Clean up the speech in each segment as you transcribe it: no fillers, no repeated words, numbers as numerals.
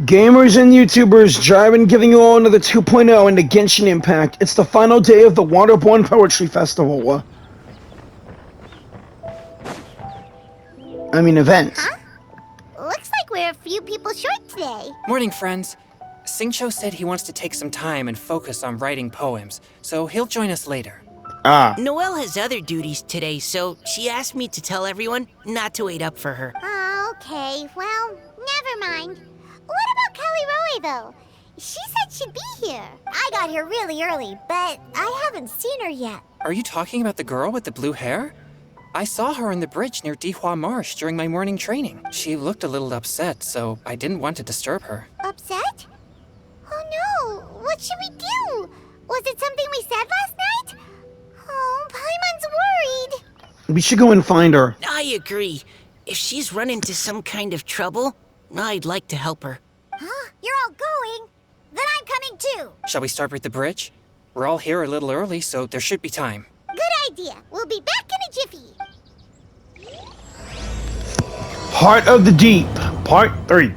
Gamers and YouTubers, Jiren giving you all another 2.0 into Genshin Impact. It's the final day of the Waterborne Poetry Festival. Event. Huh? Looks like we're a few people short today. Morning, friends. Singcho said he wants to take some time and focus on writing poems, so he'll join us later. Noelle has other duties today, so she asked me to tell everyone not to wait up for her. Oh, okay. Well, never mind. What about Kelly Roy, though? She said she'd be here. I got here really early, but I haven't seen her yet. Are you talking about the girl with the blue hair? I saw her on the bridge near Dihua Marsh during my morning training. She looked a little upset, so I didn't want to disturb her. Upset? Oh no! What should we do? Was it something we said last night? Oh, Paimon's worried. We should go and find her. I agree. If she's run into some kind of trouble, I'd like to help her. Huh? You're all going? Then I'm coming too. Shall we start with the bridge? We're all here a little early, so there should be time. Good idea. We'll be back in a jiffy. Heart of the Deep, Part 3.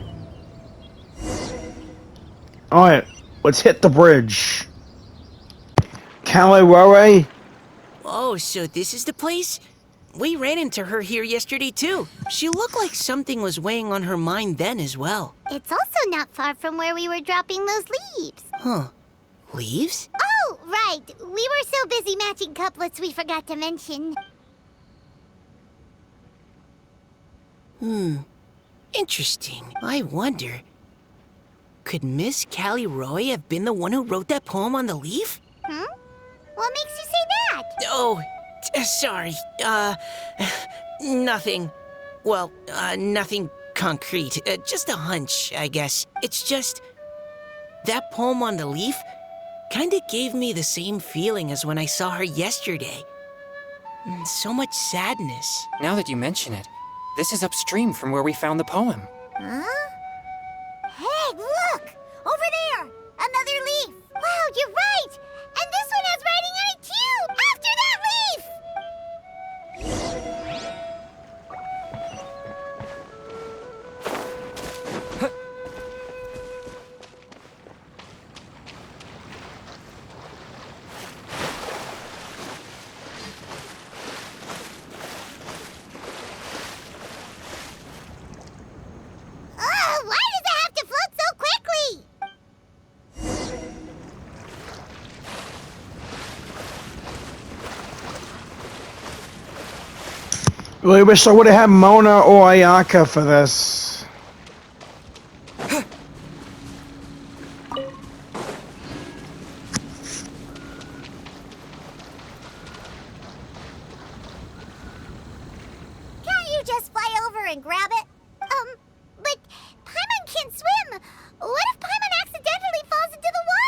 Alright, let's hit the bridge. Calirore? Oh, so this is the place? We ran into her here yesterday too. She looked like something was weighing on her mind then as well. It's also not far from where we were dropping those leaves. Huh. Leaves? Oh, right. We were so busy matching couplets we forgot to mention. Interesting. I wonder, could Miss Callie Roy have been the one who wrote that poem on the leaf? What makes you say that? Oh, sorry. Nothing. Well, nothing concrete. Just a hunch, I guess. It's just, that poem on the leaf kinda gave me the same feeling as when I saw her yesterday. So much sadness. Now that you mention it, this is upstream from where we found the poem. Huh? Hey, look! Over there! Another leaf! Wow, you're right! And this one has writing on it too! After that leaf! Why does it have to float so quickly? Really wish I would have had Mona or Ayaka for this. Can't you just fly over and grab it? But Paimon can't swim. What if Paimon accidentally falls into the water?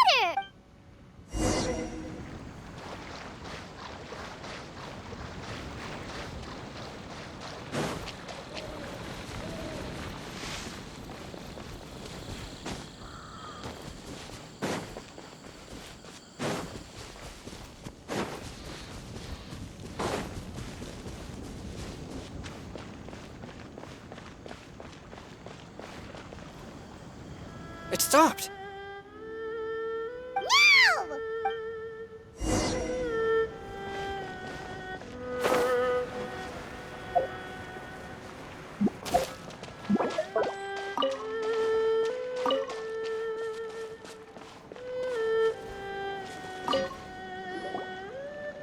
It stopped! No!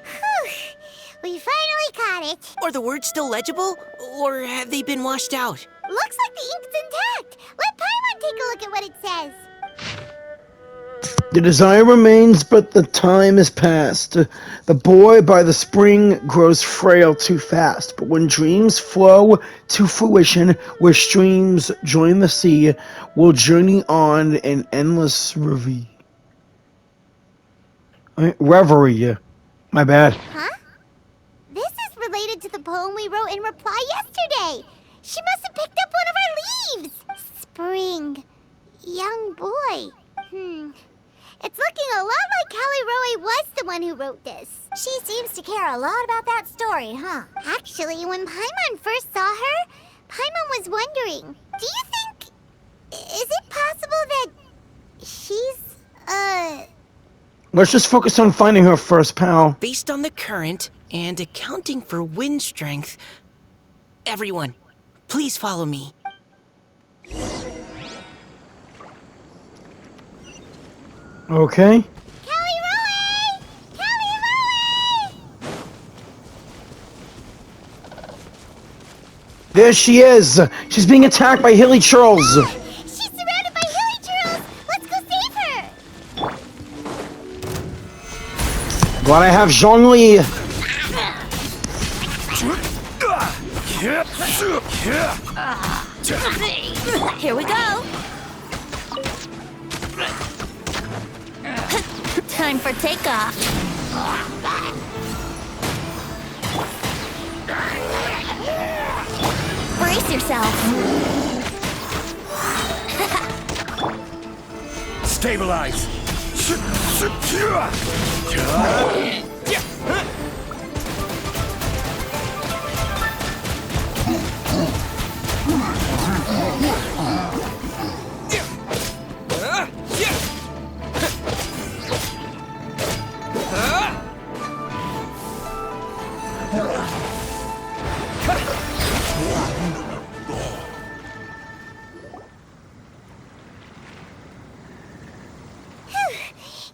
Whew. We finally caught it. Are the words still legible? Or have they been washed out? Looks like the ink's intact. Let Paimon take a look at what it says. The desire remains, but the time is past. The boy by the spring grows frail too fast. But when dreams flow to fruition, where streams join the sea, we'll journey on in endless reverie. Reverie. My bad. Huh? This is related to the poem we wrote in reply yesterday. She must have picked up one of our leaves. Spring. Young boy. It's looking a lot like Callie Roy was the one who wrote this. She seems to care a lot about that story, huh? Actually, when Paimon first saw her, Paimon was wondering, do you think... is it possible Let's just focus on finding her first, pal. Based on the current and accounting for wind strength, everyone, please follow me. Okay. Callie Roe! Callie Roe! There she is. She's being attacked by hilly trolls. She's surrounded by hilly trolls! Let's go save her! Glad I have Zhongli. Here we go! Time for takeoff. Brace yourself. Stabilize.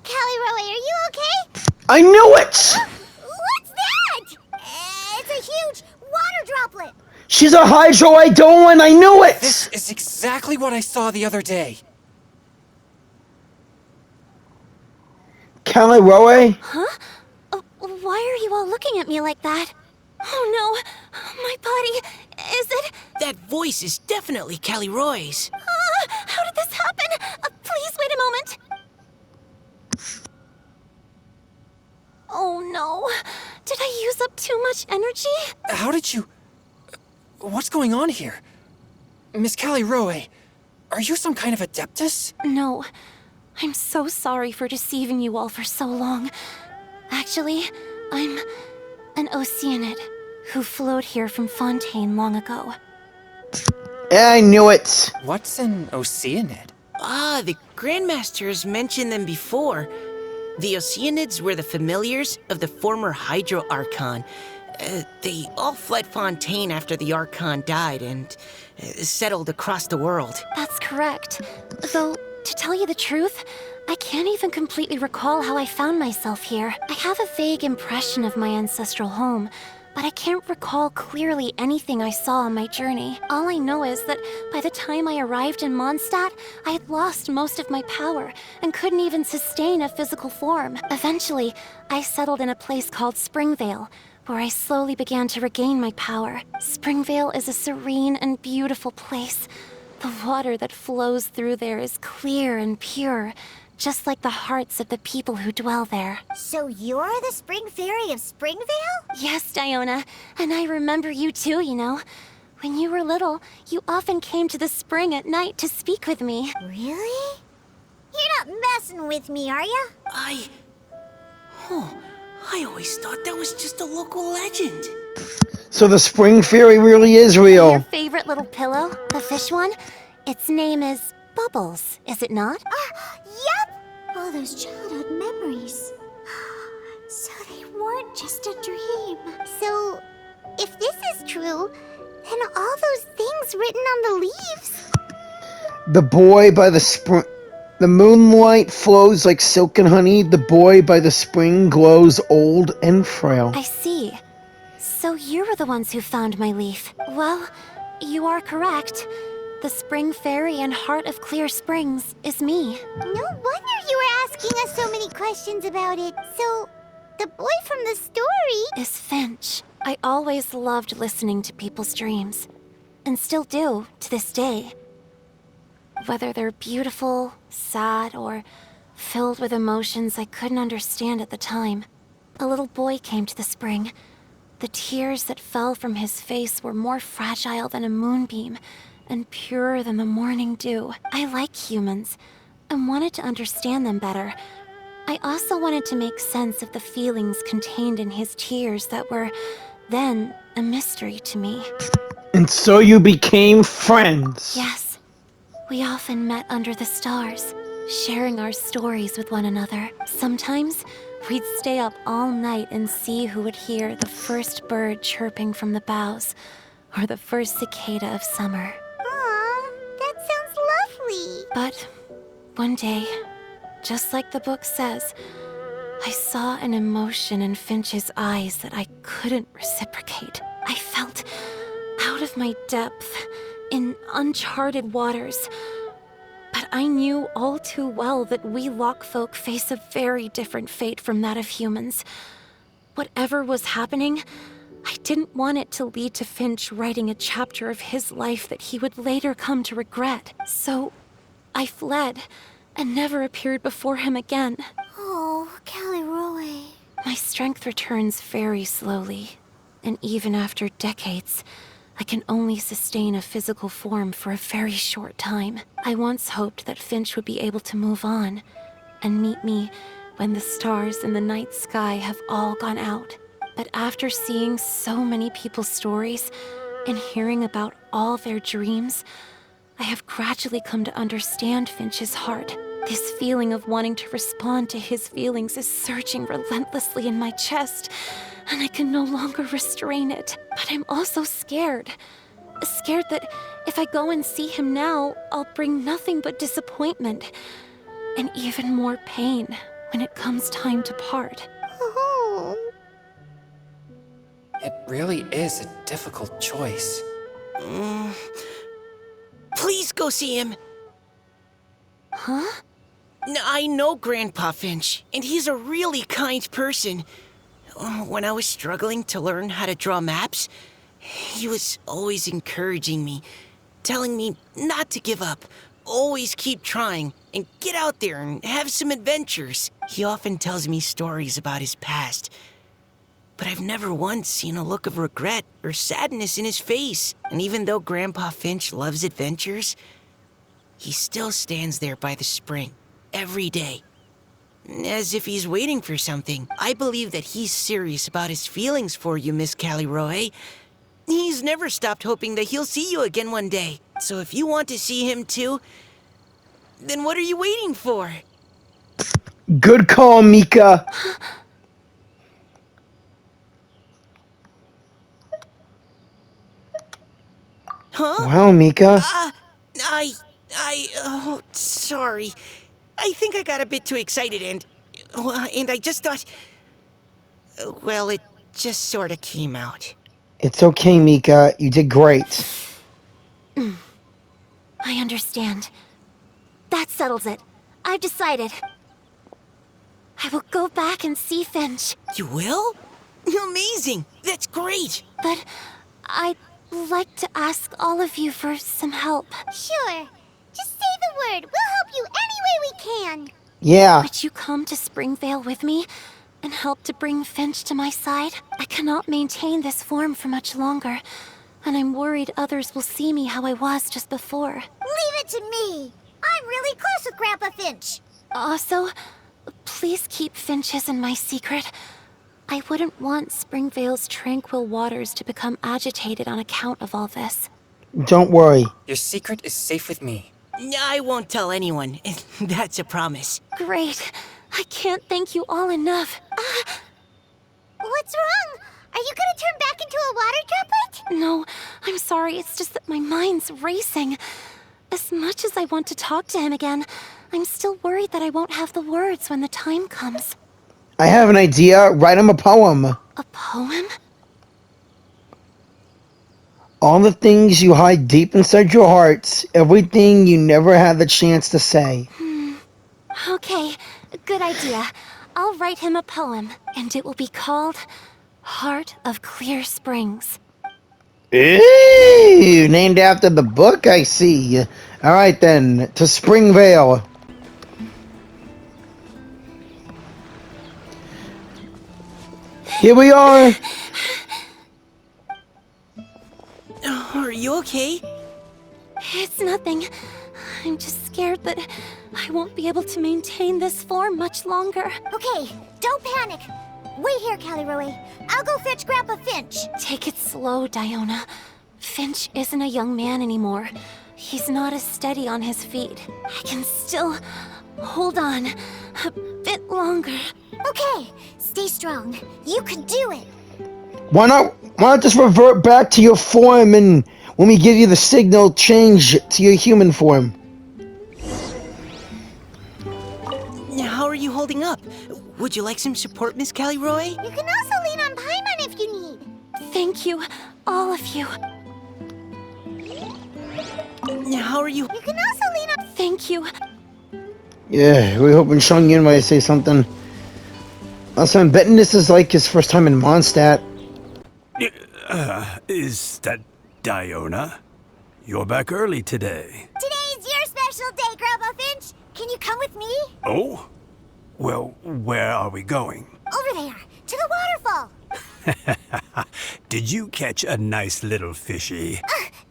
Callie Roe, are you okay? I knew it. What's that? It's a huge water droplet. She's a hydroidolan. I knew it. This is exactly what I saw the other day. Callie Roe? Why are you all looking at me like that? Oh no, my body, is it? That voice is definitely Callie Roy's. How did this happen? Please wait a moment. Oh no, did I use up too much energy? How did you... What's going on here? Miss Callie Roe, are you some kind of adeptus? No, I'm so sorry for deceiving you all for so long. Actually, I'm an Oceanid who flowed here from Fontaine long ago. I knew it. What's an Oceanid? Ah, the Grandmasters mentioned them before. The Oceanids were the familiars of the former Hydro Archon. They all fled Fontaine after the Archon died and settled across the world. That's correct. Though, to tell you the truth, I can't even completely recall how I found myself here. I have a vague impression of my ancestral home, but I can't recall clearly anything I saw on my journey. All I know is that by the time I arrived in Mondstadt, I had lost most of my power and couldn't even sustain a physical form. Eventually, I settled in a place called Springvale, where I slowly began to regain my power. Springvale is a serene and beautiful place. The water that flows through there is clear and pure, just like the hearts of the people who dwell there. So you're the Spring Fairy of Springvale? Yes, Diona, and I remember you too, you know. When you were little, you often came to the spring at night to speak with me. Really? You're not messing with me, are you? I always thought that was just a local legend. So the spring fairy really is Your real. favorite little pillow, the fish one? Its name is Bubbles, is it not? Yep! All those childhood memories. So they weren't just a dream. So, if this is true, then all those things written on the leaves... The boy by the spring. The moonlight flows like silk and honey. The boy by the spring glows old and frail. I see. So you were the ones who found my leaf. Well, you are correct. The Spring Fairy and Heart of Clear Springs is me. No wonder you were asking us so many questions about it. So, the boy from the story is Finch. I always loved listening to people's dreams, and still do to this day. Whether they're beautiful, sad, or filled with emotions I couldn't understand at the time. A little boy came to the spring. The tears that fell from his face were more fragile than a moonbeam, and purer than the morning dew. I like humans, and wanted to understand them better. I also wanted to make sense of the feelings contained in his tears that were, then, a mystery to me. And so you became friends. Yes. We often met under the stars, sharing our stories with one another. Sometimes, we'd stay up all night and see who would hear the first bird chirping from the boughs, or the first cicada of summer. Aw, that sounds lovely. But one day, just like the book says, I saw an emotion in Finch's eyes that I couldn't reciprocate. I felt out of my depth, in uncharted waters. But I knew all too well that we Lockfolk face a very different fate from that of humans. Whatever was happening, I didn't want it to lead to Finch writing a chapter of his life that he would later come to regret. So, I fled, and never appeared before him again. Oh, Callie. My strength returns very slowly, and even after decades, I can only sustain a physical form for a very short time. I once hoped that Finch would be able to move on, and meet me when the stars in the night sky have all gone out. But after seeing so many people's stories, and hearing about all their dreams, I have gradually come to understand Finch's heart. This feeling of wanting to respond to his feelings is surging relentlessly in my chest, and I can no longer restrain it. But I'm also scared. Scared that if I go and see him now, I'll bring nothing but disappointment, and even more pain when it comes time to part. Oh. It really is a difficult choice. Please go see him. Huh? I know Grandpa Finch, and he's a really kind person. When I was struggling to learn how to draw maps, he was always encouraging me, telling me not to give up, always keep trying, and get out there and have some adventures. He often tells me stories about his past, but I've never once seen a look of regret or sadness in his face. And even though Grandpa Finch loves adventures, he still stands there by the spring, every day, as if he's waiting for something. I believe that he's serious about his feelings for you, Miss Callie. He's never stopped hoping that he'll see you again one day. So if you want to see him too, then what are you waiting for? Good call, Mika. Huh? Wow, Mika. Oh, sorry. I think I got a bit too excited and I just thought, well, it just sort of came out. It's okay, Mika. You did great. I understand. That settles it. I've decided. I will go back and see Finch. You will? Amazing! That's great! But I'd like to ask all of you for some help. Sure. Just say the word. We'll help you any way we can. Yeah. Would you come to Springvale with me and help to bring Finch to my side? I cannot maintain this form for much longer, and I'm worried others will see me how I was just before. Leave it to me. I'm really close with Grandpa Finch. Also, please keep Finch's in my secret. I wouldn't want Springvale's tranquil waters to become agitated on account of all this. Don't worry. Your secret is safe with me. I won't tell anyone. That's a promise. Great. I can't thank you all enough. What's wrong? Are you gonna turn back into a water droplet? No, I'm sorry. It's just that my mind's racing. As much as I want to talk to him again, I'm still worried that I won't have the words when the time comes. I have an idea. Write him a poem. A poem? All the things you hide deep inside your hearts. Everything you never had the chance to say. Okay, good idea. I'll write him a poem, and it will be called Heart of Clear Springs. Ooh, named after the book, I see. All right then, to Springvale. Here we are. Are you okay? It's nothing. I'm just scared that I won't be able to maintain this form much longer. Okay, don't panic. Wait here, Callie. I'll go fetch Grandpa Finch. Take it slow, Diona. Finch isn't a young man anymore. He's not as steady on his feet. I can still hold on a bit longer. Okay, stay strong. You can do it. Why not just revert back to your form, and when we give you the signal, change to your human form? How are you holding up? Would you like some support, Miss Callie Roy? You can also lean on Paimon if you need. Thank you, all of you. How are you? You can also lean on. Thank you. Yeah, we're hoping Shang-Yun might say something. Also, I'm betting this is like his first time in Mondstadt. Is that Diona? You're back early today. Today's your special day, Grandpa Finch. Can you come with me? Oh? Well, where are we going? Over there, to the waterfall. Did you catch a nice little fishy?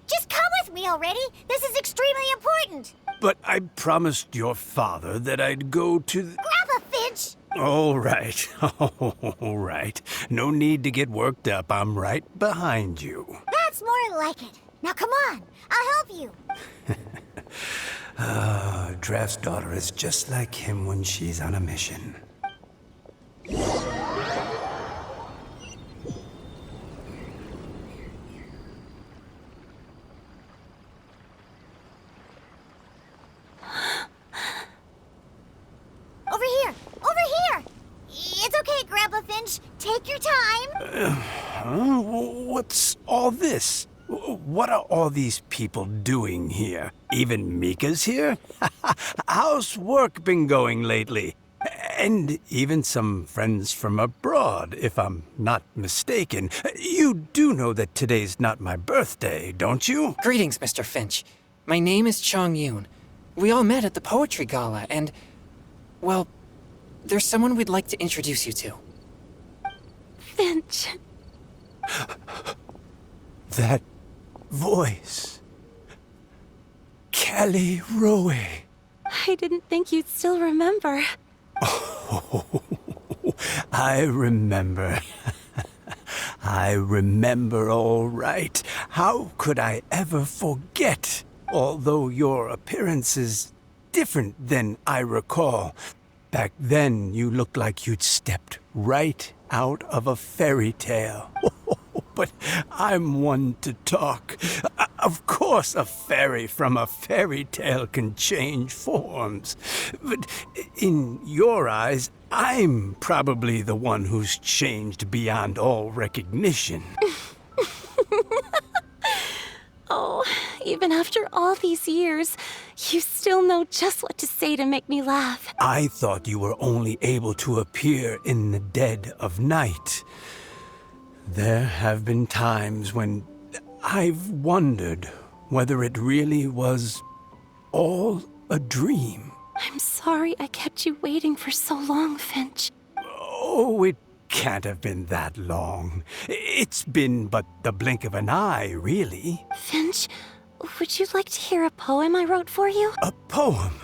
Just come with me already. This is extremely important. But I promised your father that I'd go to the... Grandpa Finch! All right. All right. No need to get worked up. I'm right behind you. That's more like it. Now come on, I'll help you. Draft's daughter is just like him when she's on a mission. Over here! Over here! It's okay, Grandpa Finch. Take your time. Huh? What's all this? What are all these people doing here? Even Mika's here? How's work been going lately? And even some friends from abroad, if I'm not mistaken. You do know that today's not my birthday, don't you? Greetings, Mr. Finch. My name is Chong-Yoon. We all met at the poetry gala, and... well, there's someone we'd like to introduce you to. Finch. That voice. Callie Roy. I didn't think you'd still remember. Oh, I remember. I remember all right. How could I ever forget? Although your appearance is different than I recall. Back then, you looked like you'd stepped right out of a fairy tale. But I'm one to talk. Of course, a fairy from a fairy tale can change forms. But in your eyes, I'm probably the one who's changed beyond all recognition. Oh, even after all these years, you still know just what to say to make me laugh. I thought you were only able to appear in the dead of night. There have been times when I've wondered whether it really was all a dream. I'm sorry I kept you waiting for so long, Finch. Oh, it can't have been that long. It's been but the blink of an eye, really. Finch, would you like to hear a poem I wrote for you? A poem?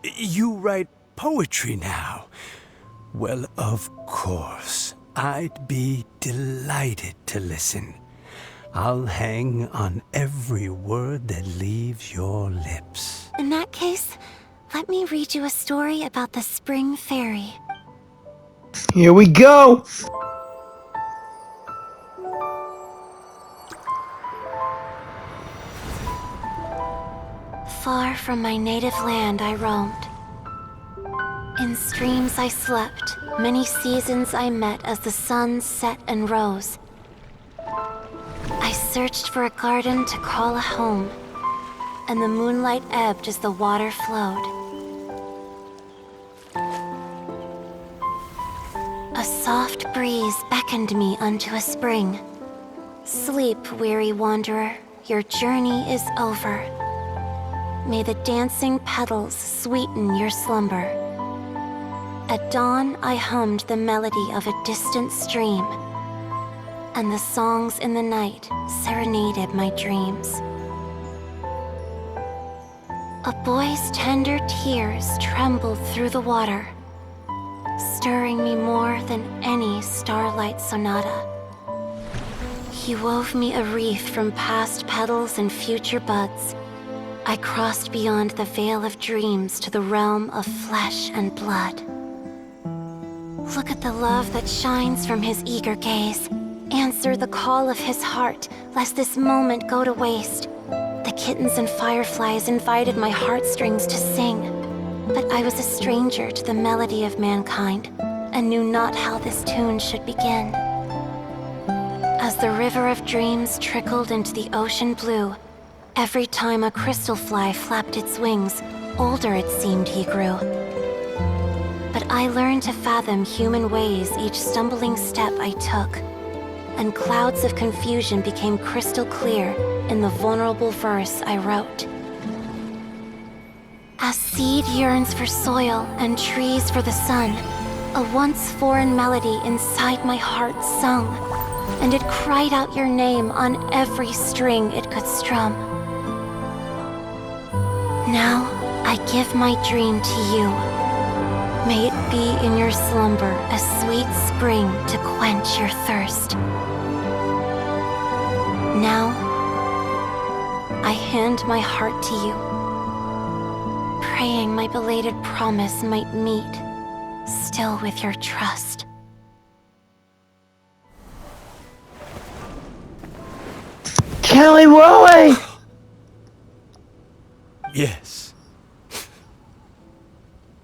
You write poetry now? Well, of course. I'd be delighted to listen. I'll hang on every word that leaves your lips. In that case, let me read you a story about the Spring Fairy. Here we go! Far from my native land I roamed. In streams I slept, many seasons I met as the sun set and rose. I searched for a garden to call a home, and the moonlight ebbed as the water flowed. A soft breeze beckoned me unto a spring. Sleep, weary wanderer, your journey is over. May the dancing petals sweeten your slumber. At dawn, I hummed the melody of a distant stream, and the songs in the night serenaded my dreams. A boy's tender tears trembled through the water, stirring me more than any starlight sonata. He wove me a wreath from past petals and future buds. I crossed beyond the veil of dreams to the realm of flesh and blood. Look at the love that shines from his eager gaze. Answer the call of his heart, lest this moment go to waste. The kittens and fireflies invited my heartstrings to sing, but I was a stranger to the melody of mankind, and knew not how this tune should begin. As the river of dreams trickled into the ocean blue, every time a crystal fly flapped its wings, older it seemed he grew. But I learned to fathom human ways each stumbling step I took, and clouds of confusion became crystal clear in the vulnerable verse I wrote. As seed yearns for soil and trees for the sun, a once foreign melody inside my heart sung, and it cried out your name on every string it could strum. Now I give my dream to you. May it be in your slumber a sweet spring to quench your thirst. Now, I hand my heart to you, praying my belated promise might meet, still with your trust. Kelly Roy! Yes.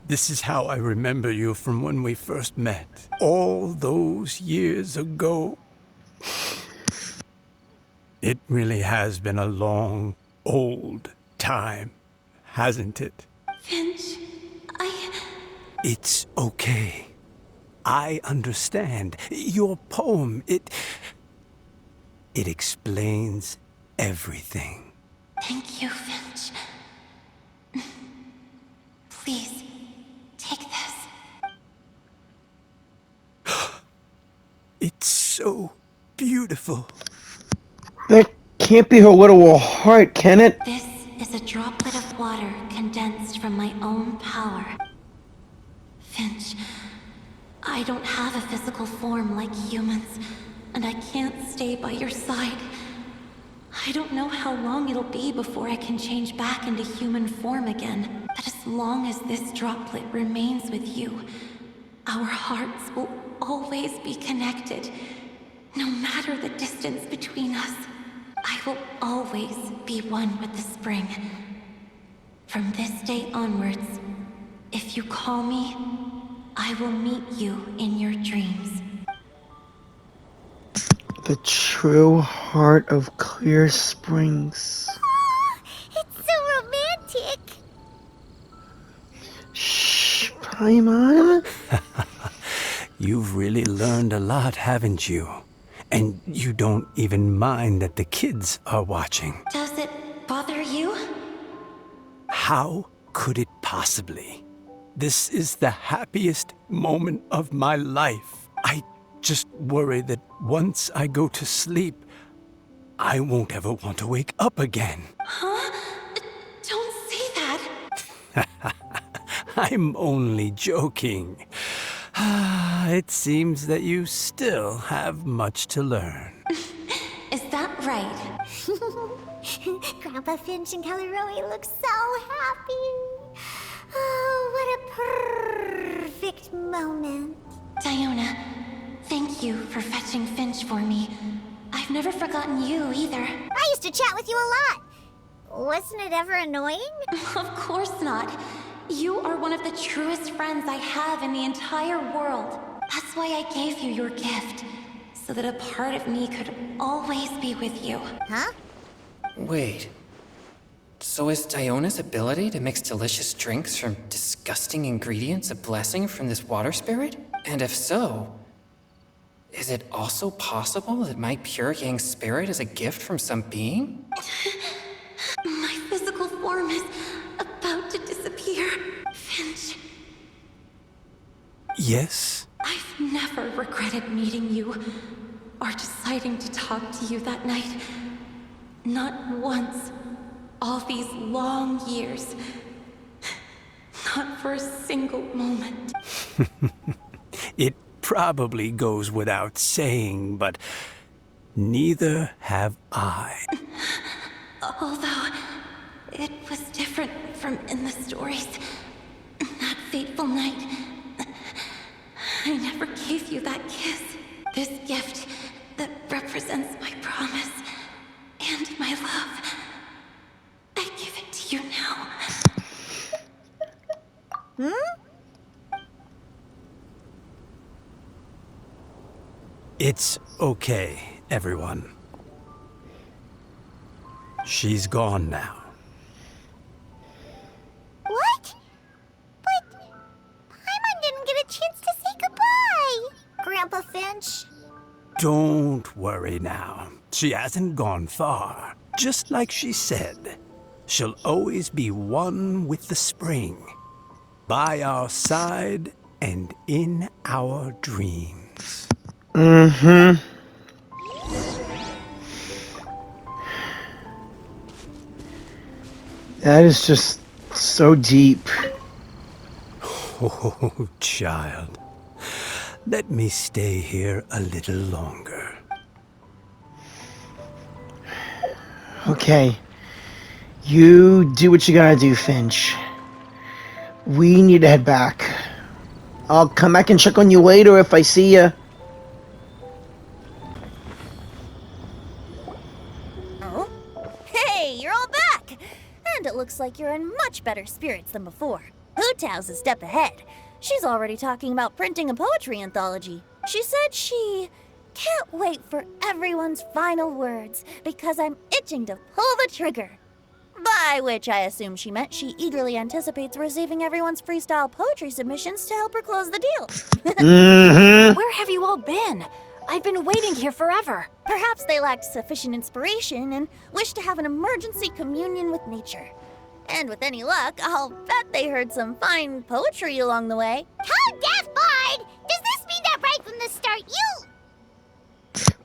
This is how I remember you from when we first met. All those years ago. It really has been a long, old time, hasn't it? Finch, It's okay. I understand. Your poem, it explains everything. Thank you, Finch. Please, take this. It's so beautiful. That can't be her little heart, can it? This is a droplet of water condensed from my own power. Finch, I don't have a physical form like humans, and I can't stay by your side. I don't know how long it'll be before I can change back into human form again. But as long as this droplet remains with you, our hearts will always be connected. No matter the distance between us, I will always be one with the spring. From this day onwards, if you call me, I will meet you in your dreams. The true heart of Clear Springs. It's so romantic. Shh, Paimon. You've really learned a lot, haven't you? And you don't even mind that the kids are watching. Does it bother you? How could it possibly? This is the happiest moment of my life. I just worry that once I go to sleep, I won't ever want to wake up again. Huh? Don't say that. I'm only joking. It seems that you still have much to learn. Is that right? Grandpa Finch and Kelly Rowe look so happy. Oh, what a perfect moment. Diona, thank you for fetching Finch for me. I've never forgotten you either. I used to chat with you a lot. Wasn't it ever annoying? Of course not. You are one of the truest friends I have in the entire world. That's why I gave you your gift, so that a part of me could always be with you. Huh? Wait. So is Diona's ability to mix delicious drinks from disgusting ingredients a blessing from this water spirit? And if so, is it also possible that my pure yang spirit is a gift from some being? My physical form is about to disappear. Finch, Yes? I've never regretted meeting you or deciding to talk to you that night. Not once. All these long years. Not for a single moment. It probably goes without saying, but neither have I. Although, It was different from in the stories. That fateful night, I never gave you that kiss. This gift that represents my promise and my love. I give it to you now. It's okay, everyone. She's gone now. What? But Paimon didn't get a chance to say goodbye. Grandpa Finch. Don't worry now. She hasn't gone far. Just like she said, she'll always be one with the spring. By our side and in our dreams. Mm-hmm. That is just so deep. Oh, child. Let me stay here a little longer. Okay. You do what you gotta do, Finch. We need to head back. I'll come back and check on you later if I see ya. Oh? Hey, you're all back! And it looks like you're in much better spirits than before. Hootow's a step ahead. She's already talking about printing a poetry anthology. She said she can't wait for everyone's final words because I'm itching to pull the trigger. By which I assume she meant she eagerly anticipates receiving everyone's freestyle poetry submissions to help her close the deal. Mm-hmm. Where have you all been? I've been waiting here forever. Perhaps they lacked sufficient inspiration and wished to have an emergency communion with nature. And with any luck, I'll bet they heard some fine poetry along the way. Tone deaf, Bard! Does this mean that right from the start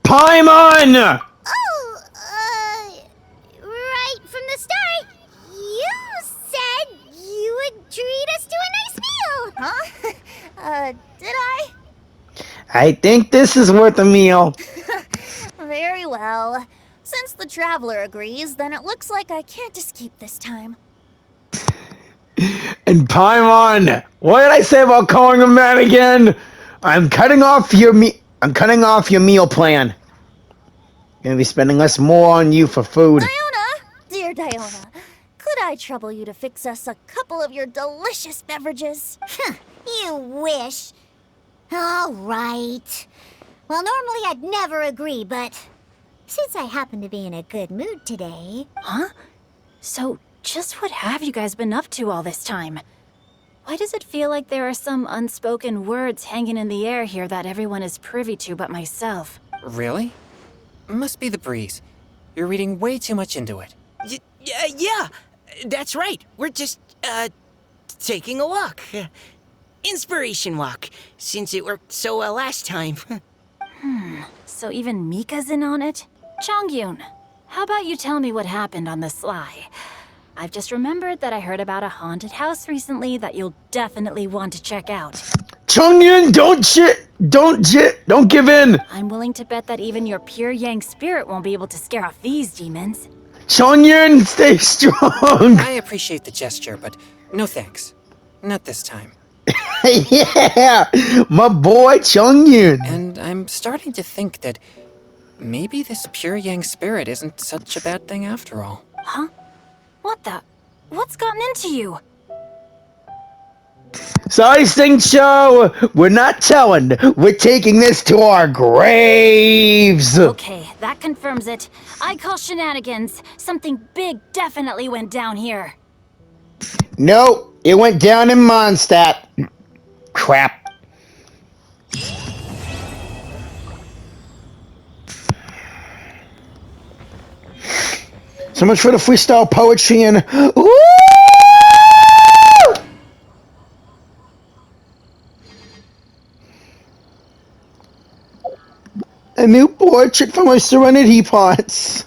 Paimon! Right from the start, you said you would treat us to a nice meal! Huh? Did I? I think this is worth a meal. Very well. Since the Traveler agrees, then it looks like I can't escape this time. And Paimon, what did I say about calling him that again? I'm cutting off your meal plan. Gonna be spending less more on you for food. Diona! Dear Diona, could I trouble you to fix us a couple of your delicious beverages? You wish. All right. Well, normally I'd never agree, but since I happen to be in a good mood today... Huh? So, just what have you guys been up to all this time? Why does it feel like there are some unspoken words hanging in the air here that everyone is privy to but myself? Really? Must be the breeze. You're reading way too much into it. Yeah, that's right. We're just, taking a walk. Inspiration walk, since it worked so well last time. So even Mika's in on it? Chongyun, how about you tell me what happened on the sly? I've just remembered that I heard about a haunted house recently that you'll definitely want to check out. Chongyun, don't give in. I'm willing to bet that even your pure yang spirit won't be able to scare off these demons. Chongyun, stay strong. I appreciate the gesture, but no thanks. Not this time. Yeah, my boy Chongyun. And I'm starting to think that maybe this pure yang spirit isn't such a bad thing after all. Huh? What the? What's gotten into you? Sorry, Sing-Cho, we're not telling. We're taking this to our graves. Okay, that confirms it. I call shenanigans. Something big definitely went down here. No, it went down in Mondstadt. Crap. So much for the freestyle poetry and... Ooh! A new portrait for my Serenity pots.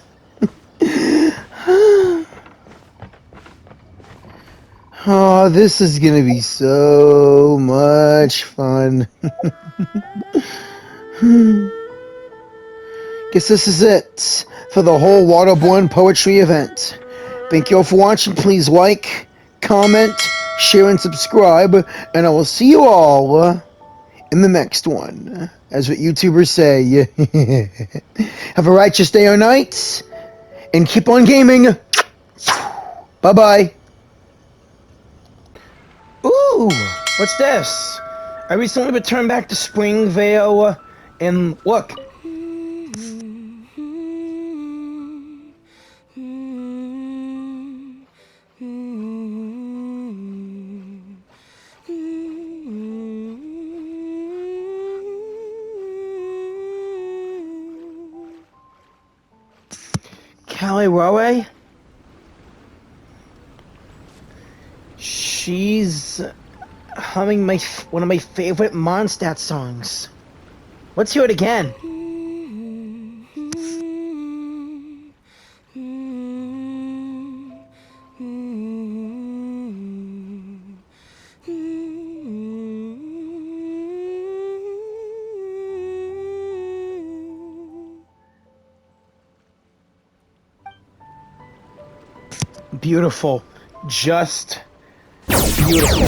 Oh, this is gonna be so much fun. Guess this is it for the whole Waterborne poetry event. Thank you all for watching. Please like, comment, share, and subscribe. And I will see you all in the next one. As what YouTubers say. Have a righteous day or night. And keep on gaming. Bye-bye. Ooh, what's this? I recently returned back to Springvale, and look. Callie Rowe? She's humming one of my favorite Mondstadt songs. Let's hear it again. Beautiful. Just beautiful.